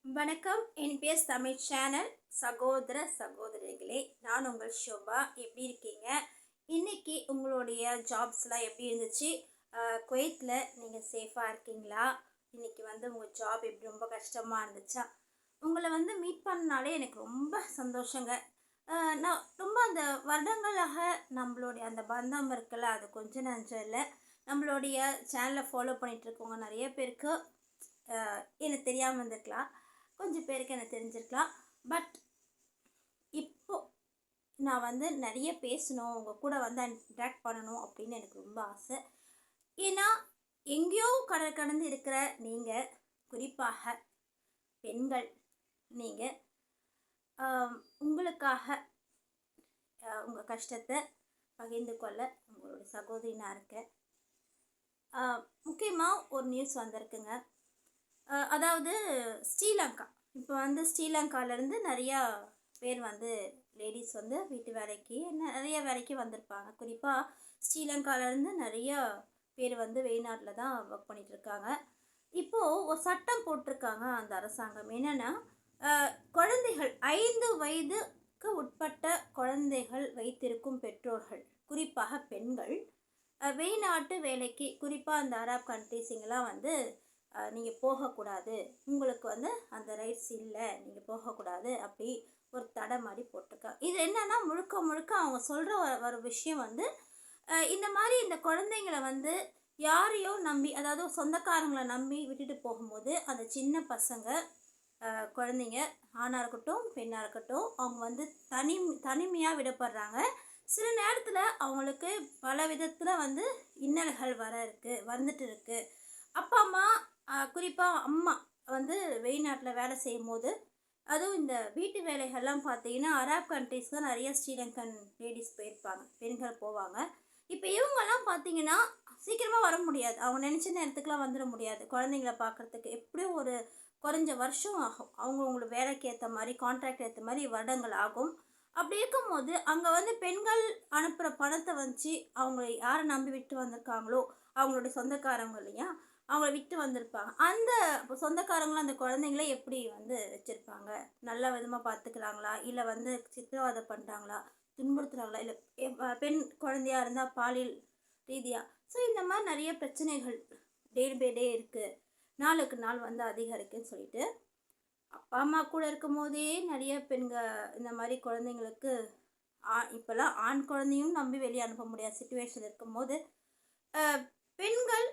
வணக்கம். NPS Tamil channel சகோதர சகோதரிகளே, நான் உங்கள் ஷோபா. எப்படி இருக்கீங்க? இன்னைக்கு உங்களுடைய ஜாப்ஸ்லாம் எப்படி இருந்துச்சு? குவைத்தில் நீங்கள் சேஃபாக இருக்கீங்களா? இன்னைக்கு உங்கள் ஜாப் எப்படி ரொம்ப கஷ்டமாக இருந்துச்சா? உங்களை மீட் பண்ணனாலே எனக்கு ரொம்ப சந்தோஷங்க. நான் ரொம்ப அந்த வருடங்களாக நம்மளுடைய அந்த பந்தம் இருக்குல்ல, அது கொஞ்சம் நஞ்சம் இல்லை. நம்மளுடைய சேனலை ஃபாலோ பண்ணிகிட்டு இருக்கவங்க நிறைய பேருக்கு எனக்கு தெரியாமல் இருந்திருக்கலாம், கொஞ்சம் பேருக்கு எனக்கு தெரிஞ்சிருக்கலாம். பட் இப்போ நான் நிறைய பேசணும், உங்கள் கூட இன்ட்ராக்ட் பண்ணணும் அப்படின்னு எனக்கு ரொம்ப ஆசை. ஏன்னா எங்கேயோ கடந்து இருக்கிற நீங்கள், குறிப்பாக பெண்கள், நீங்கள் உங்களுக்காக உங்கள் கஷ்டத்தை பகிர்ந்து கொள்ள உங்களுடைய சகோதரி நான் இருக்கேன். முக்கியமாக ஒரு நியூஸ் வந்திருக்குங்க. அதாவது ஸ்ரீலங்கா, இப்போ ஸ்ரீலங்காவிலேருந்து நிறையா பேர் லேடிஸ் வீட்டு வேலைக்கு நிறைய வேலைக்கு வந்திருப்பாங்க. குறிப்பாக ஸ்ரீலங்காவிலேருந்து நிறையா பேர் வெளிநாட்டில் தான் ஒர்க் பண்ணிகிட்ருக்காங்க. இப்போது ஒரு சட்டம் போட்டிருக்காங்க அந்த அரசாங்கம். என்னென்னா, குழந்தைகள் 5 வயதுக்கு உட்பட்ட குழந்தைகள் வைத்திருக்கும் பெற்றோர்கள், குறிப்பாக பெண்கள், வெளிநாட்டு வேலைக்கு, குறிப்பாக அந்த அரப் கண்ட்ரிஸிங்கெல்லாம் நீங்கள் போகக்கூடாது, உங்களுக்கு அந்த ரைட்ஸ் இல்லை, நீங்கள் போகக்கூடாது, அப்படி ஒரு தடை மாதிரி போட்டிருக்காங்க. இது என்னென்னா, முழுக்க முழுக்க அவங்க சொல்கிற ஒரு விஷயம் இந்த மாதிரி இந்த குழந்தைங்களை யாரையோ நம்பி, அதாவது சொந்தக்காரங்களை நம்பி விட்டுட்டு போகும்போது அந்த சின்ன பசங்க, குழந்தைங்க, ஆணாக இருக்கட்டும் பெண்ணாக இருக்கட்டும், அவங்க தனிமையாக விடப்படுறாங்க. சில நேரத்தில் அவங்களுக்கு பல விதத்தில் இன்னல்கள் வந்துட்டு இருக்குது. அப்பா அம்மா, குறிப்பாக அம்மா வெளிநாட்டில் வேலை செய்யும் போது, அதுவும் இந்த வீட்டு வேலைகள்லாம் பார்த்தீங்கன்னா அரப் கண்ட்ரிஸ் தான் நிறைய ஸ்ரீலங்கன் லேடிஸ் போயிருப்பாங்க, பெண்கள் போவாங்க. இப்போ இவங்கெல்லாம் பார்த்தீங்கன்னா சீக்கிரமாக வர முடியாது, அவங்க நினச்ச நேரத்துக்குலாம் வந்துட முடியாது. குழந்தைங்கள பார்க்குறதுக்கு எப்படியும் ஒரு குறைஞ்ச வருஷம் ஆகும். அவங்களுக்கு வேலைக்கு ஏற்ற மாதிரி, கான்ட்ராக்ட் ஏற்ற மாதிரி வருடங்கள் ஆகும். அப்படி இருக்கும்போது அங்கே பெண்கள் அனுப்புகிற பணத்தை அவங்க யாரை நம்பி விட்டு வந்திருக்காங்களோ, அவங்களுடைய சொந்தக்காரங்க இல்லையா, அவங்கள விட்டு வந்திருப்பாங்க. அந்த சொந்தக்காரங்களும் அந்த குழந்தைங்கள எப்படி வச்சுருப்பாங்க? நல்ல விதமாக பார்த்துக்கிறாங்களா, இல்லை சித்திரவதை பண்ணுறாங்களா, துன்புறுத்துகிறாங்களா, இல்லை பெண் குழந்தையாக இருந்தால் பாலியல் ரீதியாக. ஸோ இந்த மாதிரி நிறைய பிரச்சனைகள் டே பை டே இருக்குது, நாளுக்கு நாள் அதிகரிக்குன்னு சொல்லிட்டு, அப்பா அம்மா கூட இருக்கும் போதே நிறைய பெண்கள் இந்த மாதிரி குழந்தைங்களுக்கு, இப்போல்லாம் ஆண் குழந்தையும் நம்பி வெளியே அனுப்ப முடியாத சுச்சுவேஷன் இருக்கும்போது, பெண்கள்